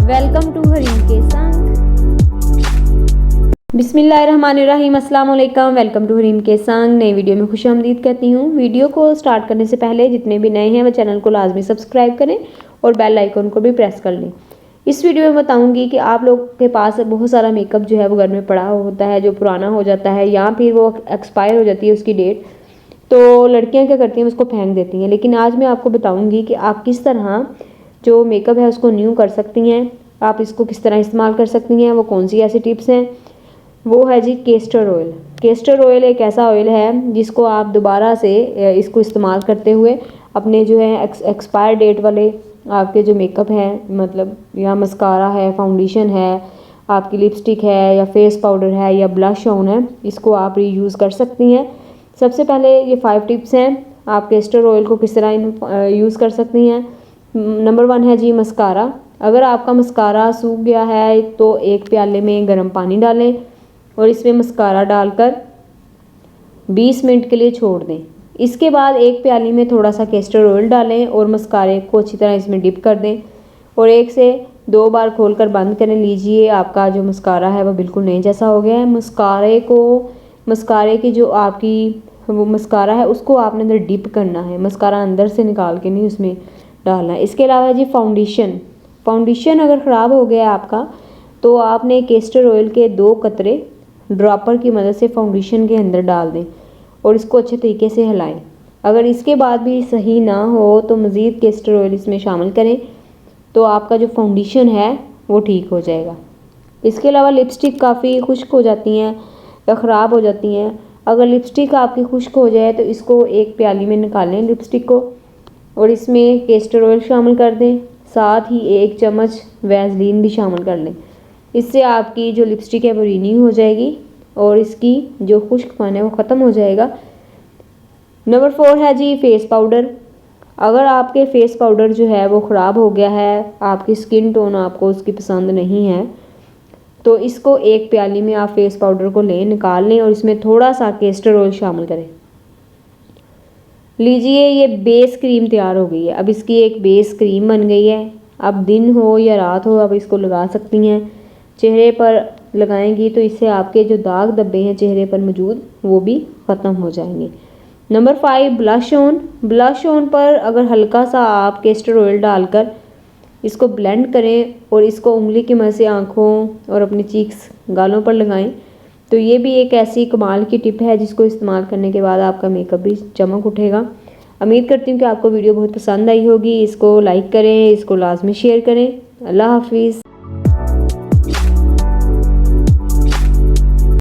Welcome to Hareem के संग। बिस्मिल्लाहिर्रहमानिर्रहीम, अस्सलाम वालेकुम। वेलकम टू हरीम के संग। नई वीडियो में खुशामदीद कहती हूँ। वीडियो को स्टार्ट करने से पहले जितने भी नए हैं वह चैनल को लाजमी सब्सक्राइब करें और बेल आइकन को भी प्रेस कर लें। इस वीडियो में बताऊंगी कि आप लोग के पास बहुत सारा मेकअप जो है वो घर में पड़ा होता है, जो पुराना हो जाता है या फिर वो एक्सपायर हो जाती है उसकी डेट, तो लड़कियां क्या करती हैं, उसको फेंक देती हैं। लेकिन आज मैं आपको बताऊंगी कि आप किस तरह जो मेकअप है उसको न्यू कर सकती हैं, आप इसको किस तरह इस्तेमाल कर सकती हैं। वो कौन सी ऐसी टिप्स हैं, वो है जी केस्टर ऑयल। केस्टर ऑयल एक ऐसा ऑयल है जिसको आप दोबारा से इसको इस्तेमाल करते हुए अपने जो है एक्सपायर डेट वाले आपके जो मेकअप हैं, मतलब या मस्कारा है, फाउंडेशन है, आपकी लिपस्टिक है या फेस पाउडर है या ब्लश ऑन है, इसको आप रीयूज़ कर सकती हैं। सबसे पहले ये 5 टिप्स हैं आप केस्टर ऑयल को किस तरह यूज़ कर सकती हैं। नंबर 1 है जी मस्कारा। अगर आपका मस्कारा सूख गया है तो एक प्याले में गर्म पानी डालें और इसमें मस्कारा डालकर 20 मिनट के लिए छोड़ दें। इसके बाद एक प्याली में थोड़ा सा केस्टर ऑयल डालें और मस्कारे को अच्छी तरह इसमें डिप कर दें और 1 से 2 बार खोलकर बंद करें। लीजिए, आपका जो मस्कारा है वह बिल्कुल नए जैसा हो गया है। मस्कारे की जो आपकी वो मस्कारा है उसको आपने अंदर डिप करना है, मस्कारा अंदर से निकाल के नहीं उसमें डालना है। इसके अलावा जी फाउंडेशन अगर ख़राब हो गया है आपका तो आपने केस्टर ऑयल के 2 कतरे ड्रॉपर की मदद से फाउंडेशन के अंदर डाल दें और इसको अच्छे तरीके से हिलाएं। अगर इसके बाद भी सही ना हो तो मज़ीद केस्टर ऑयल इसमें शामिल करें तो आपका जो फाउंडेशन है वो ठीक हो जाएगा। इसके अलावा लिपस्टिक काफ़ी खुश्क हो जाती हैं या ख़राब हो जाती हैं। अगर लिपस्टिक आपकी खुश्क हो जाए तो इसको एक प्याली में निकालें लिपस्टिक को और इसमें केस्टर ऑयल शामिल कर दें, साथ ही 1 चम्मच वैसलीन भी शामिल कर लें। इससे आपकी जो लिपस्टिक है वो रिन्यू हो जाएगी और इसकी जो खुश्कपन है वो ख़त्म हो जाएगा। नंबर 4 है जी फेस पाउडर। अगर आपके फेस पाउडर जो है वो ख़राब हो गया है, आपकी स्किन टोन आपको उसकी पसंद नहीं है, तो इसको एक प्याली में आप फेस पाउडर को निकाल लें और इसमें थोड़ा सा केस्टर ऑयल शामिल करें। लीजिए, ये बेस क्रीम तैयार हो गई है। अब इसकी एक बेस क्रीम बन गई है। अब दिन हो या रात हो आप इसको लगा सकती हैं। चेहरे पर लगाएंगी तो इससे आपके जो दाग धब्बे हैं चेहरे पर मौजूद वो भी ख़त्म हो जाएंगे। नंबर 5 ब्लश ऑन पर अगर हल्का सा आप केस्टर ऑयल डालकर इसको ब्लेंड करें और इसको उंगली की मदद से आँखों और अपनी चीक्स गालों पर लगाएं तो ये भी एक ऐसी कमाल की टिप है जिसको इस्तेमाल करने के बाद आपका मेकअप भी चमक उठेगा। उम्मीद करती हूँ कि आपको वीडियो बहुत पसंद आई होगी। इसको लाइक करें, इसको लाजमी शेयर करें। अल्लाह हाफिज़।